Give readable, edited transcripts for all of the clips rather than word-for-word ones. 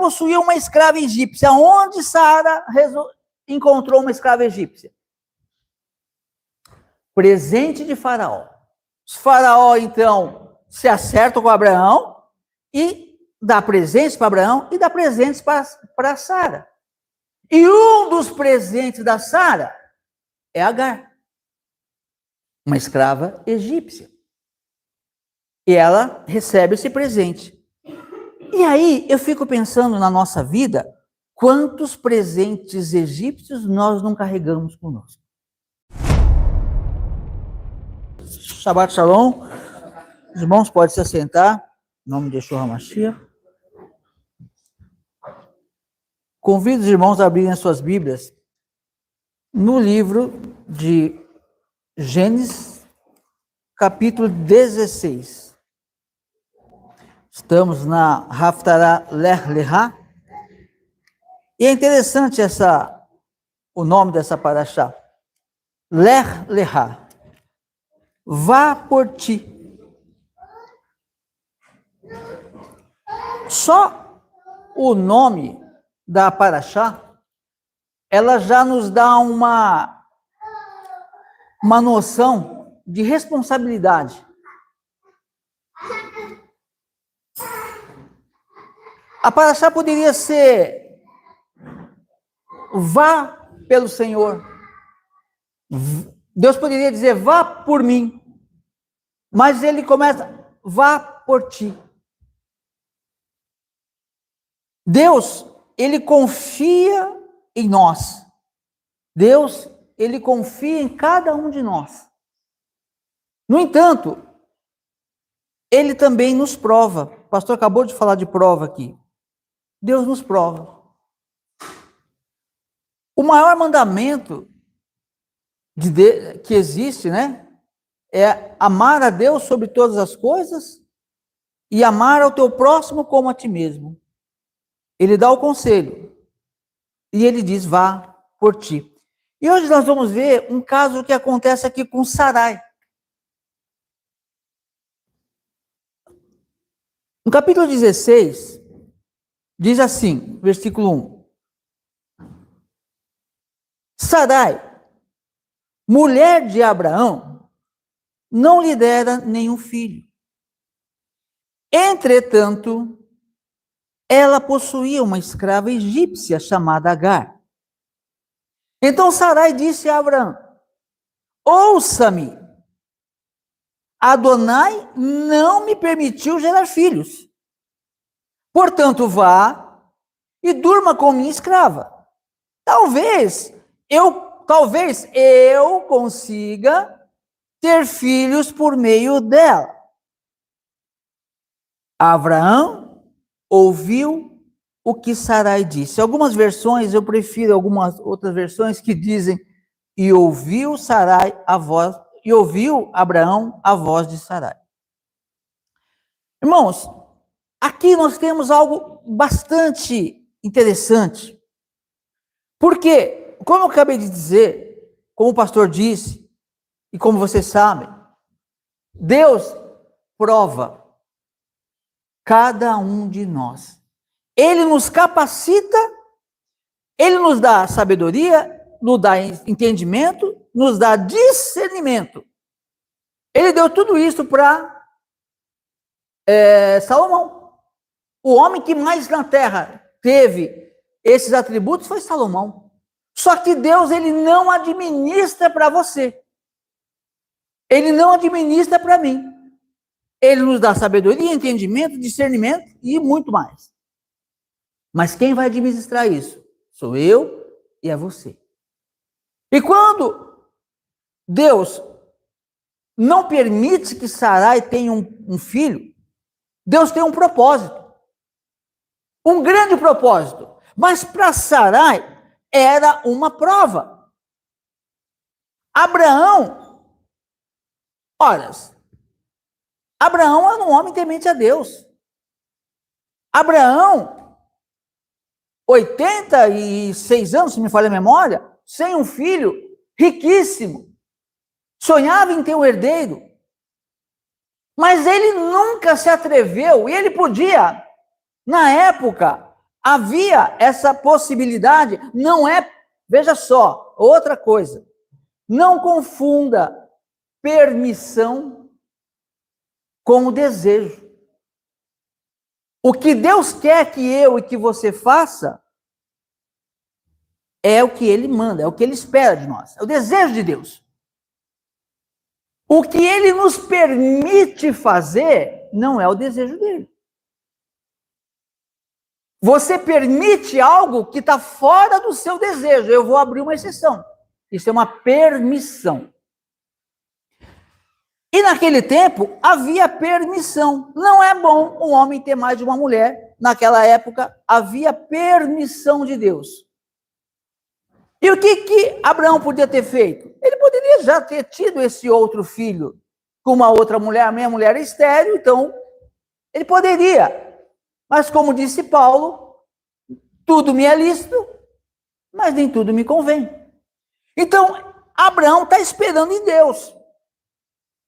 possuía uma escrava egípcia. Onde Sara encontrou uma escrava egípcia? Presente de Faraó. Os Faraó, então, se acertam com Abraão e dá presentes para Abraão e dá presentes para Sara. E um dos presentes da Sara é Agar, uma escrava egípcia. E ela recebe esse presente. E aí eu fico pensando na nossa vida, quantos presentes egípcios nós não carregamos conosco. Shabbat Shalom. Os irmãos podem se assentar. Em nome de Yeshua HaMashiach. Convido os irmãos a abrirem as suas Bíblias no livro de Gênesis, capítulo 16. Estamos na Haftarah Lech Lechá. E é interessante o nome dessa paraxá. Lech Lechá. Vá por ti. Só o nome da paraxá, ela já nos dá uma noção de responsabilidade. A paraxá poderia ser: vá pelo Senhor. Deus poderia dizer: vá por mim. Mas ele começa: vá por ti. Deus, ele confia em nós. Deus, ele confia em cada um de nós. No entanto, ele também nos prova. O pastor acabou de falar de prova aqui. Deus nos prova. O maior mandamento que existe, né? É amar a Deus sobre todas as coisas e amar ao teu próximo como a ti mesmo. Ele dá o conselho e ele diz: vá por ti. E hoje nós vamos ver um caso que acontece aqui com Sarai. No capítulo 16, diz assim, versículo 1. Sarai, mulher de Abraão, não lhe dera nenhum filho. Entretanto, ela possuía uma escrava egípcia chamada Agar. Então Sarai disse a Abraão: ouça-me, Adonai não me permitiu gerar filhos. Portanto, vá e durma com minha escrava. Talvez eu consiga ter filhos por meio dela. Abraão ouviu o que Sarai disse. Algumas versões, eu prefiro algumas outras versões que dizem: e ouviu Abraão a voz de Sarai. Irmãos, aqui nós temos algo bastante interessante. Porque, como eu acabei de dizer, como o pastor disse, e como vocês sabem, Deus prova cada um de nós. Ele nos capacita, ele nos dá sabedoria, nos dá entendimento, nos dá discernimento. Ele deu tudo isso para Salomão. O homem que mais na terra teve esses atributos foi Salomão. Só que Deus, ele não administra para você. Ele não administra para mim. Ele nos dá sabedoria, entendimento, discernimento e muito mais. Mas quem vai administrar isso? Sou eu e é você. E quando Deus não permite que Sarai tenha um filho, Deus tem um propósito. Um grande propósito. Mas para Sarai era uma prova. Abraão era um homem temente a Deus. Abraão, 86 anos, se me falha a memória, sem um filho, riquíssimo, sonhava em ter um herdeiro, mas ele nunca se atreveu, e ele podia, na época, havia essa possibilidade, não é, veja só, outra coisa, não confunda permissão com o desejo. O que Deus quer que eu e que você faça é o que Ele manda, é o que Ele espera de nós, é o desejo de Deus. O que Ele nos permite fazer não é o desejo dele. Você permite algo que está fora do seu desejo. Eu vou abrir uma exceção. Isso é uma permissão. E naquele tempo havia permissão. Não é bom um homem ter mais de uma mulher. Naquela época havia permissão de Deus. E o que Abraão podia ter feito? Ele poderia já ter tido esse outro filho com uma outra mulher. A minha mulher é estéril, então ele poderia. Mas como disse Paulo, tudo me é lícito, mas nem tudo me convém. Então, Abraão está esperando em Deus.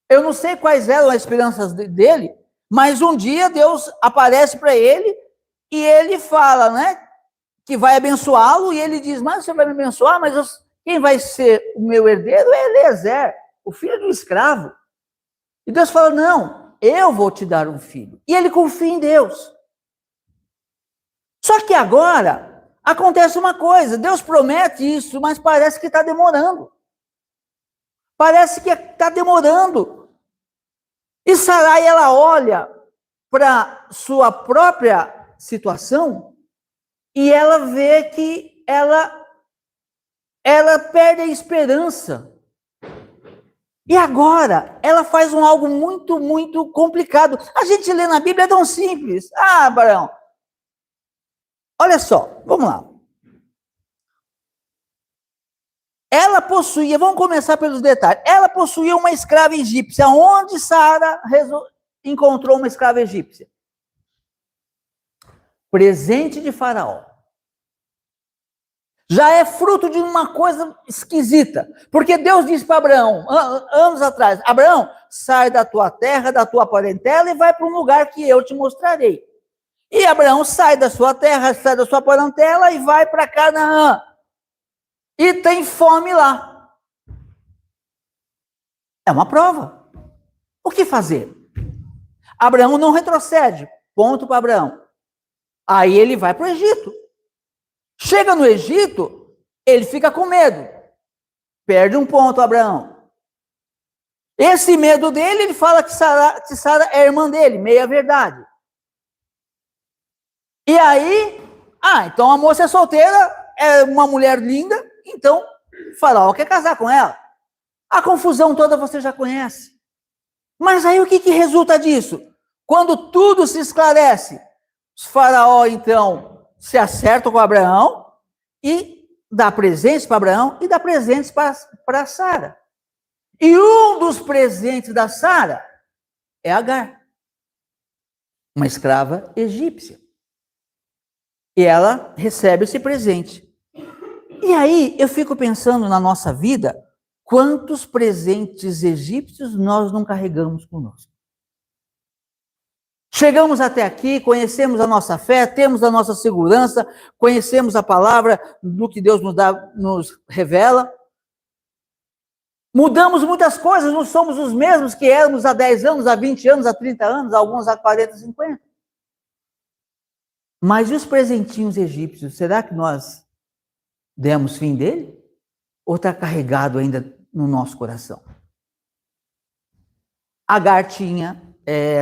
Eu não sei quais eram as esperanças dele, mas um dia Deus aparece para ele e ele fala, né, que vai abençoá-lo, e ele diz, mas você vai me abençoar, mas quem vai ser o meu herdeiro é Eliezer, o filho do escravo. E Deus fala, não, eu vou te dar um filho. E ele confia em Deus. Só que agora acontece uma coisa, Deus promete isso, mas parece que está demorando. Parece que está demorando. E Sarai, ela olha para sua própria situação e ela vê que ela perde a esperança. E agora, ela faz algo muito, muito complicado. A gente lê na Bíblia, é tão simples. Ah, Abraão, olha só, vamos lá. Ela possuía, vamos começar pelos detalhes. Ela possuía uma escrava egípcia. Onde Sara encontrou uma escrava egípcia? Presente de Faraó. Já é fruto de uma coisa esquisita. Porque Deus disse para Abraão, anos atrás, Abraão, sai da tua terra, da tua parentela e vai para um lugar que eu te mostrarei. E Abraão sai da sua terra, sai da sua parentela e vai para Canaã. E tem fome lá. É uma prova. O que fazer? Abraão não retrocede. Ponto para Abraão. Aí ele vai para o Egito. Chega no Egito, ele fica com medo. Perde um ponto, Abraão. Esse medo dele, ele fala que Sara é irmã dele, meia verdade. E aí, então a moça é solteira, é uma mulher linda, então Faraó quer casar com ela. A confusão toda você já conhece. Mas aí o que resulta disso? Quando tudo se esclarece, Faraó então se acerta com Abraão e dá presentes para Abraão e dá presentes para Sara. E um dos presentes da Sara é Agar, uma escrava egípcia. E ela recebe esse presente. E aí eu fico pensando na nossa vida, quantos presentes egípcios nós não carregamos conosco. Chegamos até aqui, conhecemos a nossa fé, temos a nossa segurança, conhecemos a palavra do que Deus nos revela. Mudamos muitas coisas, não somos os mesmos que éramos há 10 anos, há 20 anos, há 30 anos, alguns há 40, 50. Mas e os presentinhos egípcios, será que nós demos fim dele? Ou está carregado ainda no nosso coração?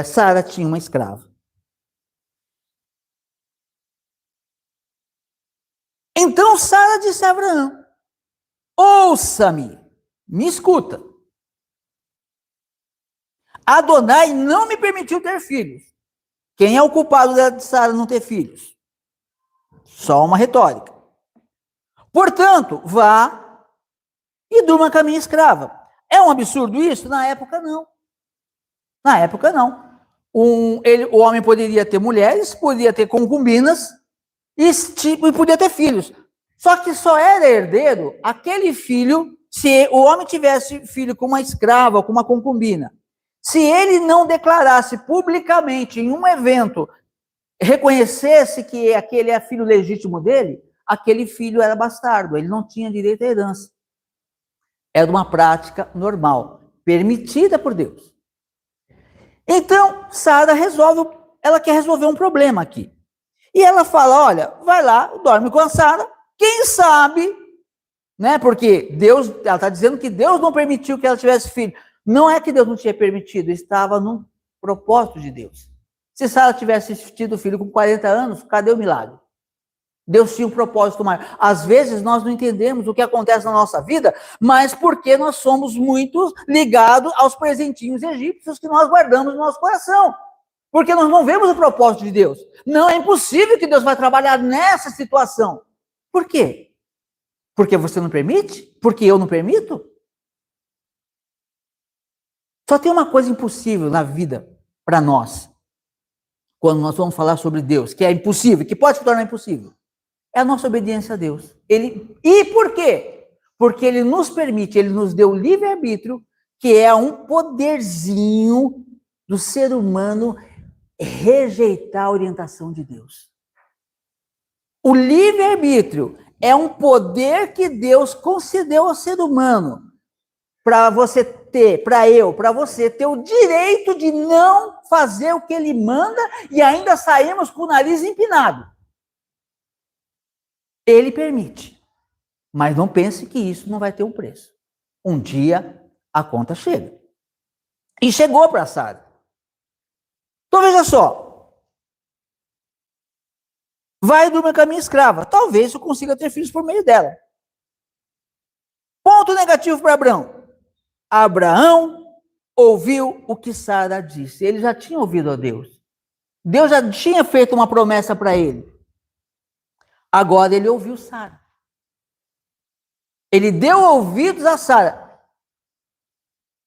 Sara tinha uma escrava. Então Sara disse a Abraão, ouça-me, me escuta. Adonai não me permitiu ter filhos. Quem é o culpado de Sara não ter filhos? Só uma retórica. Portanto, vá e durma com a minha escrava. É um absurdo isso? Na época, não. Na época, não. O homem poderia ter mulheres, poderia ter concubinas e poderia ter filhos. Só que só era herdeiro aquele filho, se o homem tivesse filho com uma escrava, com uma concubina. Se ele não declarasse publicamente em um evento reconhecesse que aquele é filho legítimo dele, aquele filho era bastardo, ele não tinha direito à herança. Era uma prática normal, permitida por Deus. Então, Sara ela quer resolver um problema aqui. E ela fala, olha, vai lá, dorme com a Sara, quem sabe, né? Porque Deus, ela está dizendo que Deus não permitiu que ela tivesse filho. Não é que Deus não tinha permitido, estava no propósito de Deus. Se Sara tivesse tido filho com 40 anos, cadê o milagre? Deus tinha um propósito maior. Às vezes nós não entendemos o que acontece na nossa vida, mas porque nós somos muito ligados aos presentinhos egípcios que nós guardamos no nosso coração. Porque nós não vemos o propósito de Deus. Não, é impossível que Deus vai trabalhar nessa situação. Por quê? Porque você não permite? Porque eu não permito? Só tem uma coisa impossível na vida para nós, quando nós vamos falar sobre Deus, que é impossível, que pode se tornar impossível. É a nossa obediência a Deus. E por quê? Porque Ele nos permite, Ele nos deu o livre-arbítrio, que é um poderzinho do ser humano rejeitar a orientação de Deus. O livre-arbítrio é um poder que Deus concedeu ao ser humano para você ter, para você ter o direito de não fazer o que Ele manda e ainda sairmos com o nariz empinado. Ele permite, mas não pense que isso não vai ter um preço. Um dia a conta chega. E chegou para Sara. Então veja só. Vai dormir com a minha escrava. Talvez eu consiga ter filhos por meio dela. Ponto negativo para Abraão. Abraão ouviu o que Sara disse. Ele já tinha ouvido a Deus. Deus já tinha feito uma promessa para ele. Agora ele ouviu Sara. Ele deu ouvidos a Sara.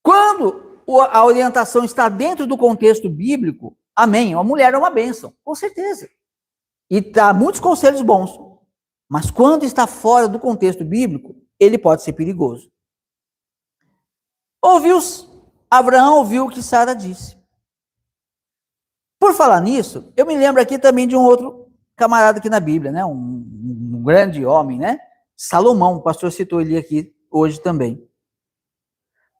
Quando a orientação está dentro do contexto bíblico, amém, uma mulher é uma bênção, com certeza. E dá muitos conselhos bons. Mas quando está fora do contexto bíblico, ele pode ser perigoso. Abraão ouviu o que Sara disse. Por falar nisso, eu me lembro aqui também de um outro camarada aqui na Bíblia, né? Um grande homem, né? Salomão, o pastor citou ele aqui hoje também.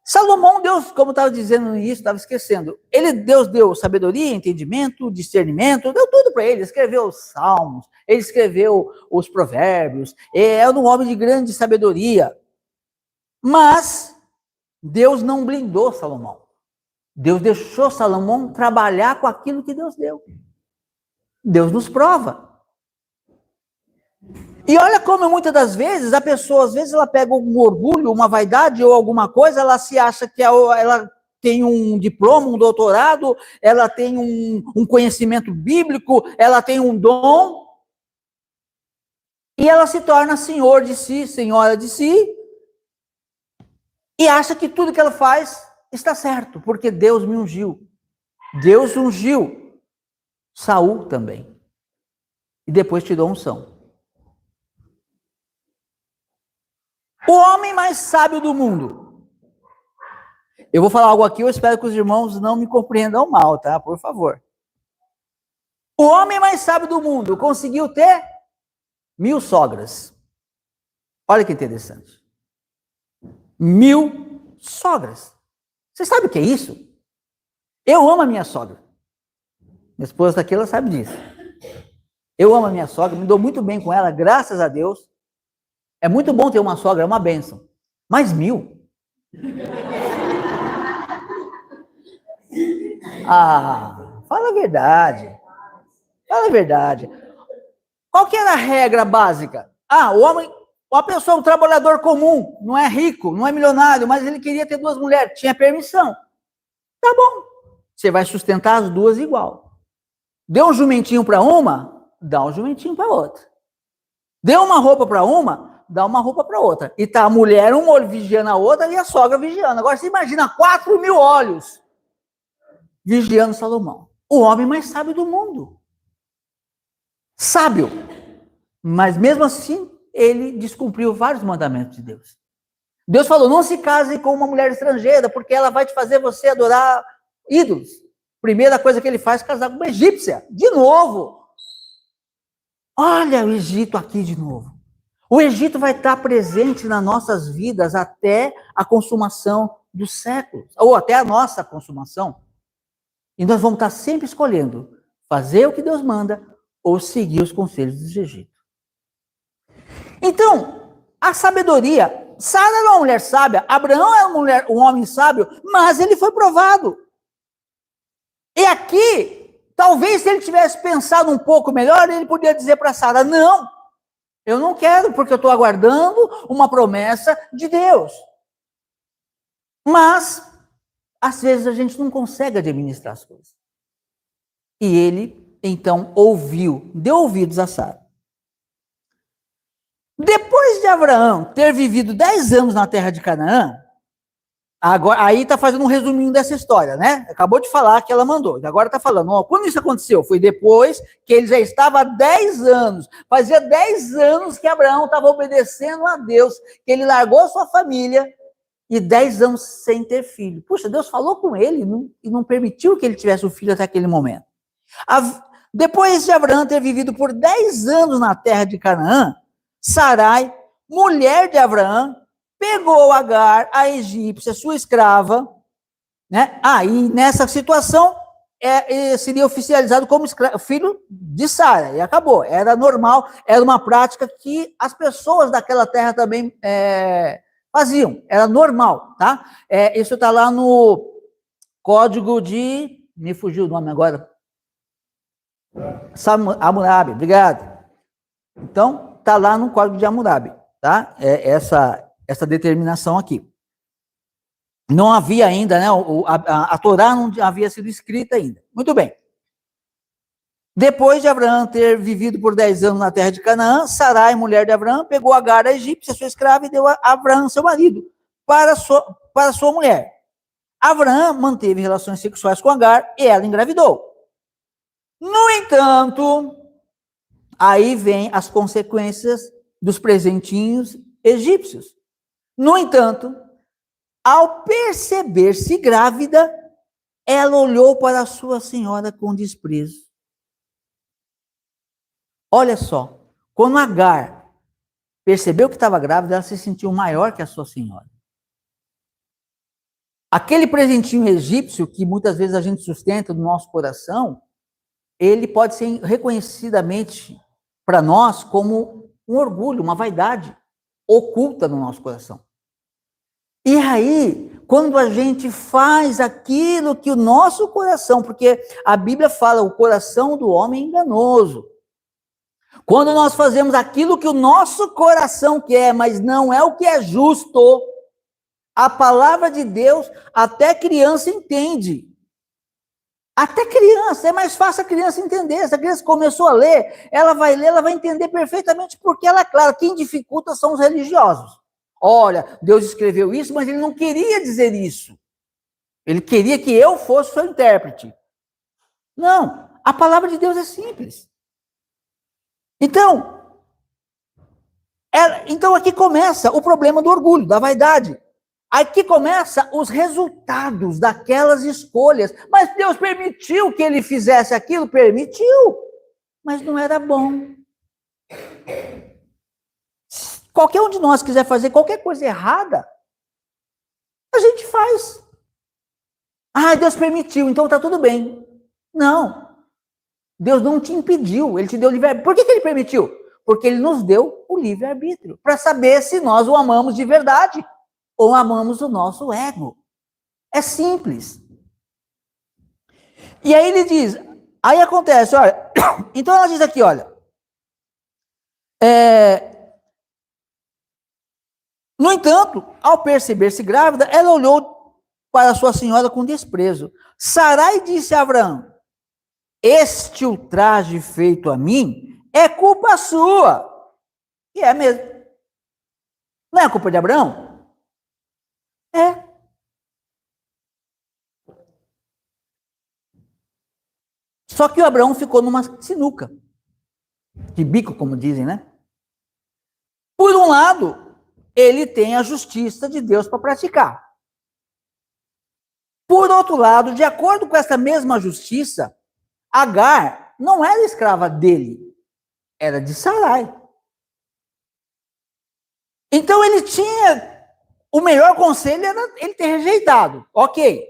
Salomão, Deus, como estava dizendo no início, estava esquecendo, Deus deu sabedoria, entendimento, discernimento, deu tudo para ele, escreveu os salmos, ele escreveu os provérbios, era um homem de grande sabedoria, mas Deus não blindou Salomão, Deus deixou Salomão trabalhar com aquilo que Deus deu. Deus nos prova. E olha como muitas das vezes, a pessoa, às vezes ela pega um orgulho, uma vaidade ou alguma coisa, ela se acha que ela tem um diploma, um doutorado, ela tem um conhecimento bíblico, ela tem um dom, e ela se torna senhor de si, senhora de si, e acha que tudo que ela faz está certo, porque Deus me ungiu. Deus ungiu Saul também. E depois tirou unção. O homem mais sábio do mundo. Eu vou falar algo aqui, eu espero que os irmãos não me compreendam mal, tá? Por favor. O homem mais sábio do mundo conseguiu ter 1000 sogras. Olha que interessante. 1000 sogras. Você sabe o que é isso? Eu amo a minha sogra. Minha esposa está aqui, ela sabe disso. Eu amo a minha sogra, me dou muito bem com ela, graças a Deus. É muito bom ter uma sogra, é uma bênção. Mas 1000? Fala a verdade. Fala a verdade. Qual que era a regra básica? A pessoa, um trabalhador comum, não é rico, não é milionário, mas ele queria ter 2 mulheres, tinha permissão. Tá bom. Você vai sustentar as 2 igual. Deu um jumentinho para uma, dá um jumentinho para outra. Deu uma roupa para uma, dá uma roupa para outra. E tá a mulher, um olho vigiando a outra e a sogra vigiando. Agora você imagina 4.000 olhos vigiando Salomão. O homem mais sábio do mundo. Sábio. Mas mesmo assim, ele descumpriu vários mandamentos de Deus. Deus falou, não se case com uma mulher estrangeira, porque ela vai te fazer você adorar ídolos. Primeira coisa que ele faz é casar com uma egípcia. De novo. Olha o Egito aqui de novo. O Egito vai estar presente nas nossas vidas até a consumação dos séculos, ou até a nossa consumação. E nós vamos estar sempre escolhendo fazer o que Deus manda ou seguir os conselhos do Egito. Então, a sabedoria, Sara era uma mulher sábia, Abraão era um homem sábio, mas ele foi provado. E aqui, talvez se ele tivesse pensado um pouco melhor, ele podia dizer para Sara, não, eu não quero, porque eu estou aguardando uma promessa de Deus. Mas, às vezes, a gente não consegue administrar as coisas. E ele, então, deu ouvidos a Sara. Depois de Abraão ter vivido 10 anos na terra de Canaã, agora, aí está fazendo um resuminho dessa história, né? Acabou de falar que ela mandou. Agora está falando, ó, quando isso aconteceu? Foi depois que ele já estava há 10 anos. Fazia 10 anos que Abraão estava obedecendo a Deus, que ele largou a sua família e 10 anos sem ter filho. Puxa, Deus falou com ele e não permitiu que ele tivesse o filho até aquele momento. Depois de Abraão ter vivido por 10 anos na terra de Canaã, Sarai, mulher de Abraão, pegou Agar, a egípcia, sua escrava, né? E nessa situação seria oficializado como filho de Sara, e acabou. Era normal, era uma prática que as pessoas daquela terra também faziam, era normal, tá? Isso está lá no código me fugiu o nome agora, Hammurabi, obrigado. Então, está lá no código de Hammurabi, tá? Essa determinação aqui. Não havia ainda, né? A Torá não havia sido escrita ainda. Muito bem. Depois de Abraão ter vivido por 10 anos na terra de Canaã, Sarai, mulher de Abraão, pegou Agar, a egípcia, sua escrava, e deu a Abraão, seu marido, para sua mulher. Abraão manteve relações sexuais com Agar e ela engravidou. No entanto, aí vem as consequências dos presentinhos egípcios. No entanto, ao perceber-se grávida, ela olhou para a sua senhora com desprezo. Olha só, quando Agar percebeu que estava grávida, ela se sentiu maior que a sua senhora. Aquele presentinho egípcio que muitas vezes a gente sustenta no nosso coração, ele pode ser reconhecidamente para nós como um orgulho, uma vaidade oculta no nosso coração. E aí, quando a gente faz aquilo que o nosso coração, porque a Bíblia fala, o coração do homem é enganoso. Quando nós fazemos aquilo que o nosso coração quer, mas não é o que é justo, a palavra de Deus, até criança entende. Até criança, é mais fácil a criança entender. Se a criança começou a ler, ela vai entender perfeitamente, porque ela é clara. Quem dificulta são os religiosos. Olha, Deus escreveu isso, mas ele não queria dizer isso. Ele queria que eu fosse seu intérprete. Não, a palavra de Deus é simples. Então aqui começa o problema do orgulho, da vaidade. Aqui começa os resultados daquelas escolhas. Mas Deus permitiu que ele fizesse aquilo? Permitiu. Mas não era bom. Qualquer um de nós quiser fazer qualquer coisa errada, a gente faz. Deus permitiu, então está tudo bem. Não. Deus não te impediu, ele te deu livre-arbítrio. Por que ele permitiu? Porque ele nos deu o livre-arbítrio, para saber se nós o amamos de verdade ou amamos o nosso ego. É simples. E aí ele diz, aí acontece, olha, então ela diz aqui, olha, no entanto, ao perceber-se grávida, ela olhou para sua senhora com desprezo. Sarai disse a Abraão, este ultraje feito a mim é culpa sua. E é mesmo. Não é culpa de Abraão? É. Só que o Abraão ficou numa sinuca. De bico, como dizem, né? Por um lado, ele tem a justiça de Deus para praticar. Por outro lado, de acordo com essa mesma justiça, Agar não era escrava dele. era de Sarai. Então ele tinha, o melhor conselho era ele ter rejeitado, ok.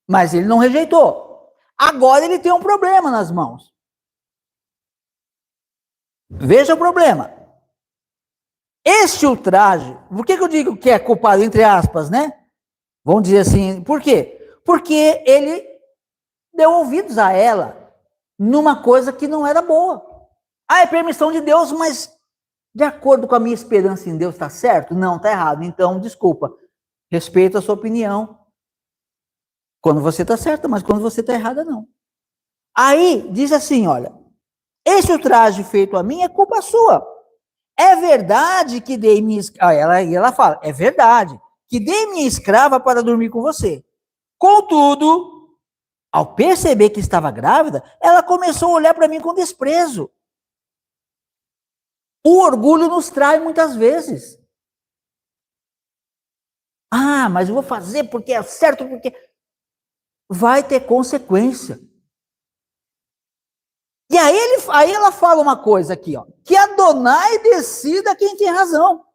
Mas ele não rejeitou. Agora ele tem um problema nas mãos. Veja o problema. Este ultraje, por que eu digo que é culpado, entre aspas, né? Vamos dizer assim, por quê? Porque ele deu ouvidos a ela numa coisa que não era boa. Ah, é permissão de Deus, mas de acordo com a minha esperança em Deus, está certo? Não, está errado. Então, desculpa. Respeito a sua opinião. Quando você está certa, mas quando você está errada, não. Aí, diz assim, olha, esse ultraje feito a mim é culpa sua. É verdade que dei minha escrava, ela fala, é verdade, que dei minha escrava para dormir com você. Contudo, ao perceber que estava grávida, ela começou a olhar para mim com desprezo. O orgulho nos trai muitas vezes. Ah, mas eu vou fazer porque é certo, porque vai ter consequência. E aí ela fala uma coisa aqui, ó, que Adonai decida quem tem razão.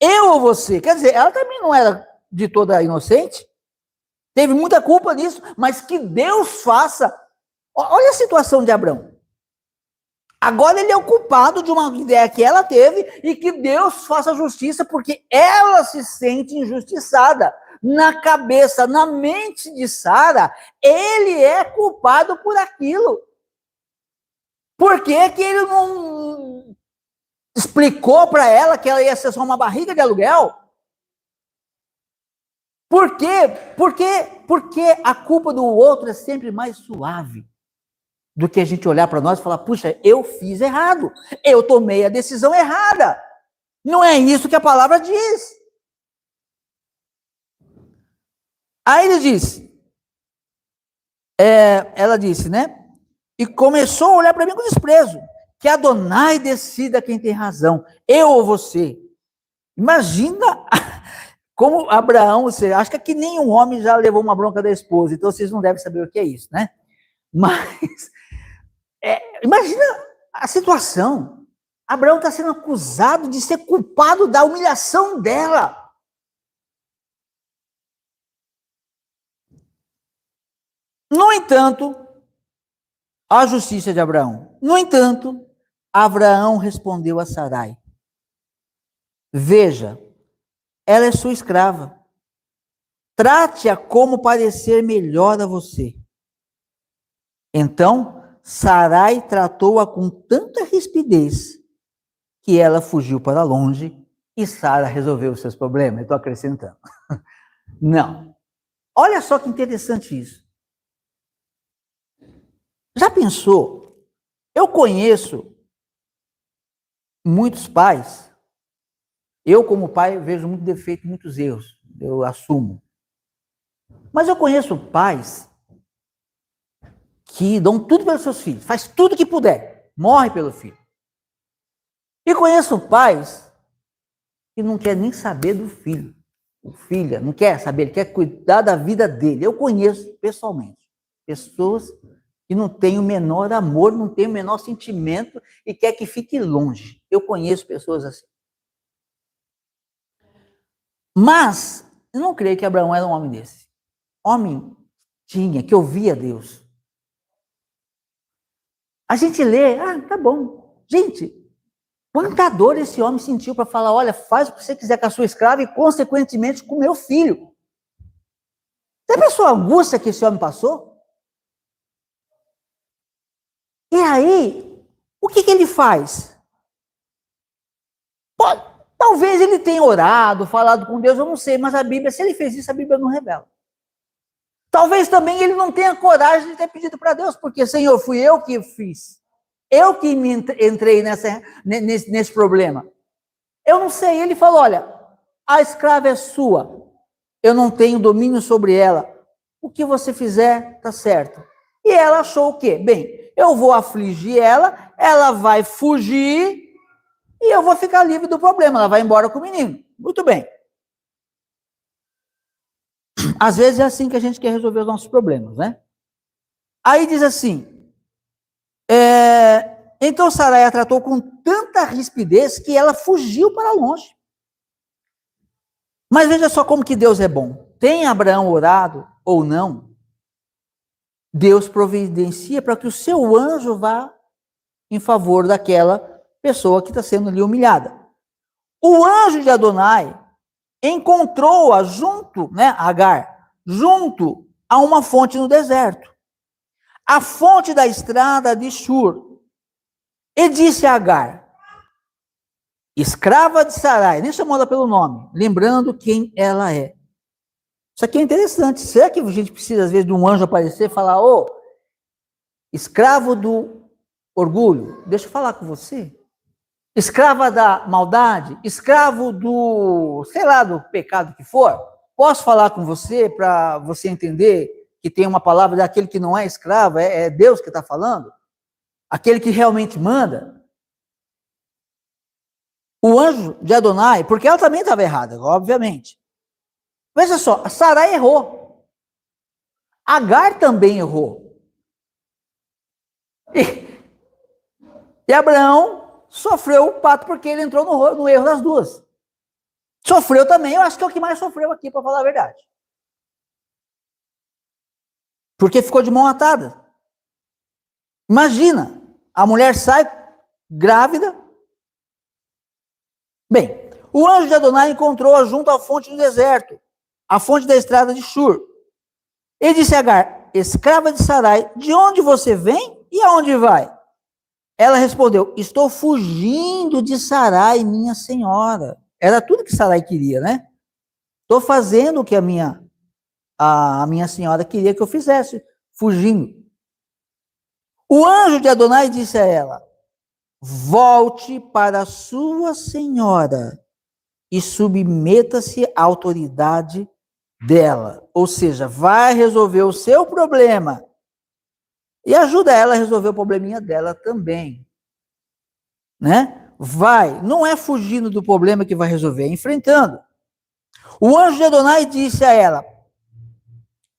Eu ou você? Quer dizer, ela também não era de toda inocente, teve muita culpa nisso, mas que Deus faça. Olha a situação de Abraão. Agora ele é o culpado de uma ideia que ela teve e que Deus faça justiça porque ela se sente injustiçada. Na cabeça, na mente de Sara, ele é culpado por aquilo. Por que que ele não explicou para ela que ela ia ser só uma barriga de aluguel? Por quê? Porque a culpa do outro é sempre mais suave do que a gente olhar para nós e falar, puxa, eu fiz errado, eu tomei a decisão errada. Não é isso que a palavra diz. Aí ele diz, ela disse, né? E começou a olhar para mim com desprezo. Que Adonai decida quem tem razão, eu ou você. Imagina como Abraão, você acha que nenhum homem já levou uma bronca da esposa, então vocês não devem saber o que é isso, né? Mas, imagina a situação. Abraão está sendo acusado de ser culpado da humilhação dela. No entanto, a justiça de Abraão. No entanto, Abraão respondeu a Sarai: veja, ela é sua escrava. Trate-a como parecer melhor a você. Então, Sarai tratou-a com tanta rispidez que ela fugiu para longe e Sara resolveu os seus problemas. Eu estou acrescentando. Não. Olha só que interessante isso. Já pensou? Eu conheço muitos pais. Eu, como pai, vejo muito defeito, muitos erros. Eu assumo. Mas eu conheço pais que dão tudo pelos seus filhos, faz tudo que puder, morre pelo filho. E conheço pais que não quer nem saber do filho. O filho não quer saber, ele quer cuidar da vida dele. Eu conheço pessoalmente pessoas que não têm o menor amor, não têm o menor sentimento e quer que fique longe. Eu conheço pessoas assim. Mas eu não creio que Abraão era um homem desse. Homem tinha, que ouvia Deus. A gente lê, tá bom. Gente, quanta dor esse homem sentiu para falar, olha, faz o que você quiser com a sua escrava e, consequentemente, com o meu filho. Você pensou a angústia que esse homem passou? E aí, o que ele faz? Talvez ele tenha orado, falado com Deus, eu não sei, mas a Bíblia, se ele fez isso, a Bíblia não revela. Talvez também ele não tenha coragem de ter pedido para Deus, porque, Senhor, fui eu que fiz. Eu que me entrei nesse problema. Eu não sei. Ele falou, olha, a escrava é sua. Eu não tenho domínio sobre ela. O que você fizer, tá certo. E ela achou o quê? Bem, eu vou afligir ela, ela vai fugir e eu vou ficar livre do problema. Ela vai embora com o menino. Muito bem. Às vezes é assim que a gente quer resolver os nossos problemas, né? Aí diz assim, Então Sarai a tratou com tanta rispidez que ela fugiu para longe. Mas veja só como que Deus é bom. Tem Abraão orado ou não, Deus providencia para que o seu anjo vá em favor daquela pessoa que está sendo ali humilhada. O anjo de Adonai encontrou-a junto, Agar, junto a uma fonte no deserto, a fonte da estrada de Shur. E disse a Agar, escrava de Sarai, nem chamou ela pelo nome, lembrando quem ela é. Isso aqui é interessante. Será que a gente precisa, às vezes, de um anjo aparecer e falar, escravo do orgulho, deixa eu falar com você. Escrava da maldade, escravo do, sei lá, do pecado que for. Posso falar com você para você entender que tem uma palavra daquele que não é escravo, é Deus que está falando? Aquele que realmente manda? O anjo de Adonai, porque ela também estava errada, obviamente. Veja só, Sarai errou. Agar também errou. E Abraão sofreu o pato porque ele entrou no erro das duas. Sofreu também, eu acho que é o que mais sofreu aqui, para falar a verdade. Porque ficou de mão atada. Imagina, a mulher sai grávida. Bem, o anjo de Adonai encontrou-a junto à fonte do deserto, a fonte da estrada de Shur. Ele disse a Agar, escrava de Sarai, de onde você vem e aonde vai? Ela respondeu, estou fugindo de Sarai, minha senhora. Era tudo que Sarai queria, né? Estou fazendo o que a minha senhora queria que eu fizesse, fugindo. O anjo de Adonai disse a ela, volte para sua senhora e submeta-se à autoridade dela. Ou seja, vai resolver o seu problema e ajuda ela a resolver o probleminha dela também. Né? Vai, não é fugindo do problema que vai resolver, é enfrentando. O anjo de Adonai disse a ela,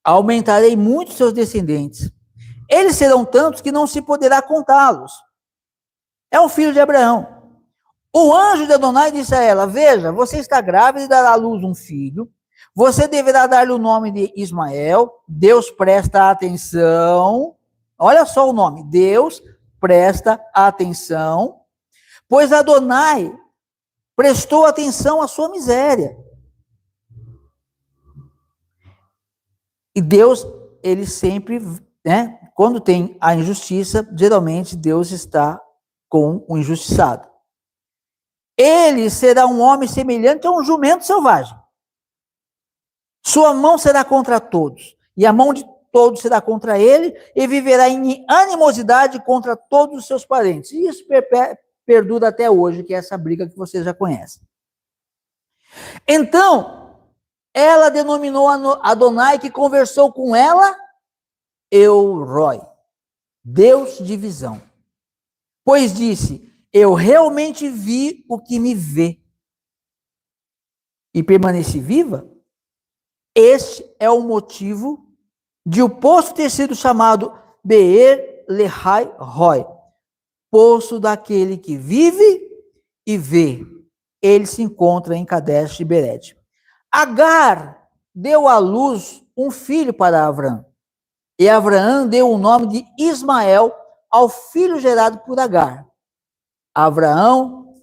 aumentarei muito seus descendentes. Eles serão tantos que não se poderá contá-los. É um filho de Abraão. O anjo de Adonai disse a ela, veja, você está grávida e dará à luz um filho. Você deverá dar-lhe o nome de Ismael. Deus presta atenção. Olha só o nome. Deus presta atenção. Pois Adonai prestou atenção à sua miséria. E Deus, ele sempre, quando tem a injustiça, geralmente Deus está com o injustiçado. Ele será um homem semelhante a um jumento selvagem. Sua mão será contra todos, e a mão de todos será contra ele, e viverá em animosidade contra todos os seus parentes. E isso perdura até hoje, que é essa briga que vocês já conhecem. Então, ela denominou a Adonai, que conversou com ela, El-Roi, Deus de visão. Pois disse, eu realmente vi o que me vê, e permaneci viva. Este é o motivo de o poço ter sido chamado Beer Lehai Roi, poço daquele que vive e vê. Ele se encontra em Kadesh Bered. Agar deu à luz um filho para Abraão, e Abraão deu o nome de Ismael ao filho gerado por Agar. Abraão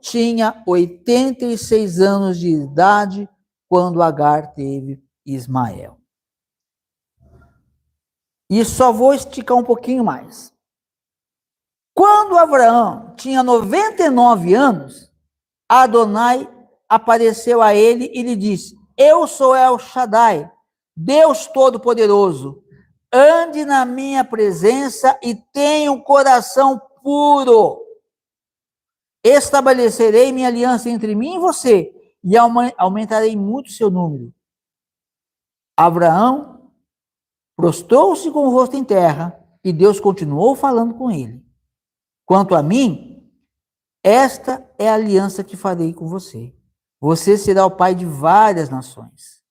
tinha 86 anos de idade quando Agar teve Ismael. E só vou esticar um pouquinho mais. Quando Abraão tinha 99 anos, Adonai apareceu a ele e lhe disse, eu sou El Shaddai, Deus Todo-Poderoso, ande na minha presença e tenha um coração puro. Estabelecerei minha aliança entre mim e você, e aumentarei muito o seu número. Abraão prostrou-se com o rosto em terra, e Deus continuou falando com ele. Quanto a mim, esta é a aliança que farei com você. Você será o pai de várias nações.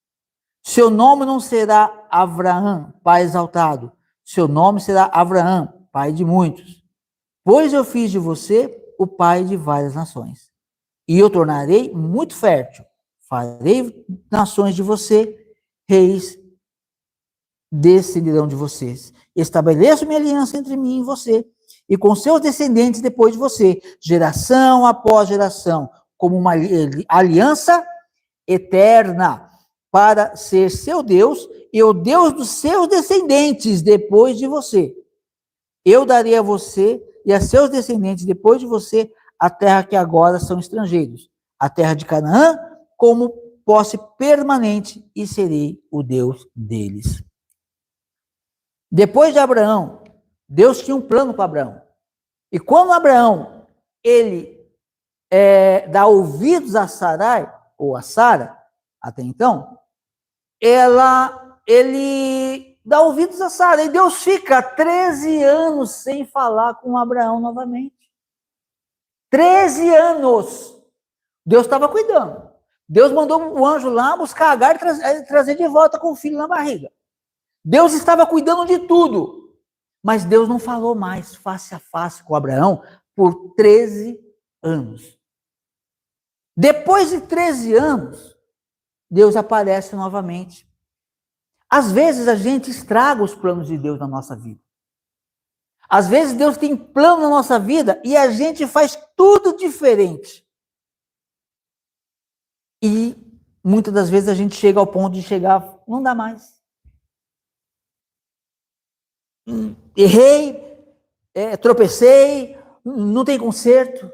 Seu nome não será Abraão, pai exaltado. Seu nome será Abraão, pai de muitos. Pois eu fiz de você o pai de várias nações. E eu tornarei muito fértil. Farei nações de você, reis descenderão de vocês. Estabeleço minha aliança entre mim e você, e com seus descendentes depois de você, geração após geração, como uma aliança eterna, para ser seu Deus e o Deus dos seus descendentes depois de você. Eu darei a você e a seus descendentes depois de você a terra que agora são estrangeiros, a terra de Canaã, como posse permanente, e serei o Deus deles. Depois de Abraão, Deus tinha um plano para Abraão. E quando Abraão, ele dá ouvidos a Sarai, ou a Sara, até então, ele dá ouvidos a Sara, e Deus fica 13 anos sem falar com Abraão novamente. 13 anos. Deus estava cuidando. Deus mandou o anjo lá buscar Agar e trazer de volta com o filho na barriga. Deus estava cuidando de tudo. Mas Deus não falou mais face a face com Abraão por 13 anos. Depois de 13 anos, Deus aparece novamente. Às vezes a gente estraga os planos de Deus na nossa vida. Às vezes Deus tem plano na nossa vida e a gente faz tudo diferente. E muitas das vezes a gente chega ao ponto de chegar, não dá mais. Errei, tropecei, não tem conserto.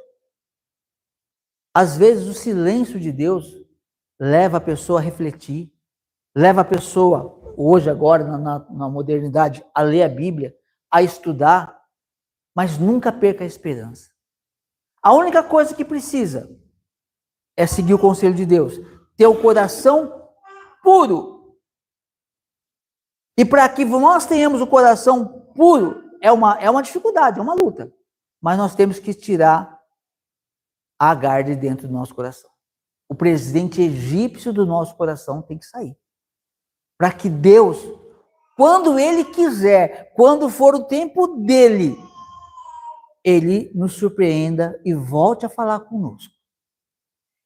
Às vezes o silêncio de Deus leva a pessoa a refletir, leva a pessoa, hoje, agora, na modernidade, a ler a Bíblia, a estudar, mas nunca perca a esperança. A única coisa que precisa é seguir o conselho de Deus, ter o coração puro. E para que nós tenhamos o coração puro, é uma dificuldade, é uma luta. Mas nós temos que tirar a Agar de dentro do nosso coração. O presidente egípcio do nosso coração tem que sair. Para que Deus, quando Ele quiser, quando for o tempo dele, Ele nos surpreenda e volte a falar conosco.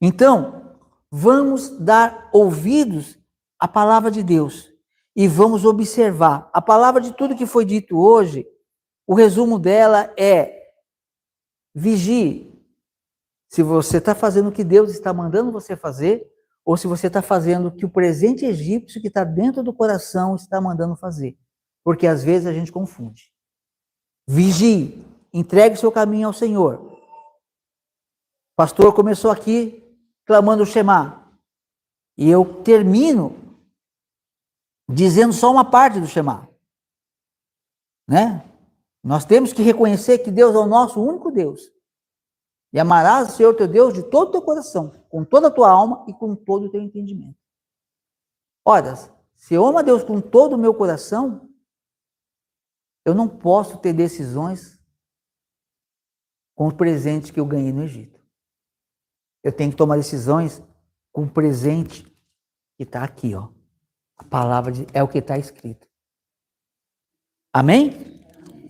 Então, vamos dar ouvidos à palavra de Deus e vamos observar. A palavra de tudo que foi dito hoje, o resumo dela é: vigie. Se você está fazendo o que Deus está mandando você fazer, ou se você está fazendo o que o presente egípcio que está dentro do coração está mandando fazer. Porque às vezes a gente confunde. Vigie, entregue seu caminho ao Senhor. O pastor começou aqui clamando o Shema. E eu termino dizendo só uma parte do Shema. Né? Nós temos que reconhecer que Deus é o nosso único Deus. E amarás o Senhor teu Deus de todo o teu coração, com toda a tua alma e com todo o teu entendimento. Ora, se eu amo a Deus com todo o meu coração, eu não posso ter decisões com o presente que eu ganhei no Egito. Eu tenho que tomar decisões com o presente que está aqui, ó. A palavra é o que está escrito. Amém?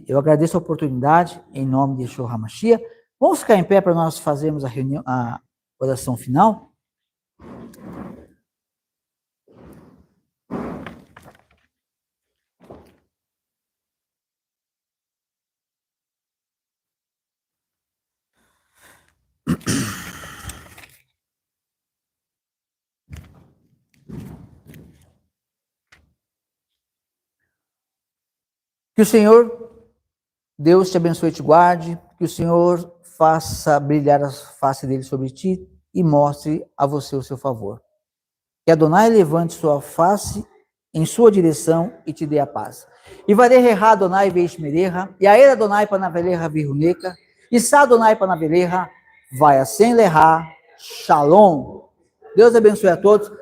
Eu agradeço a oportunidade, em nome de Yeshua HaMashiach. Vamos ficar em pé para nós fazermos a oração final? Que o Senhor, Deus te abençoe e te guarde, que o Senhor faça brilhar a face dele sobre ti e mostre a você o seu favor. Que Adonai levante sua face em sua direção e te dê a paz. E varerra Adonai veishmereha, e aera Adonai panaveleha viruneca, e sa Adonai panaveleha, vai a sem lerra, shalom. Deus abençoe a todos.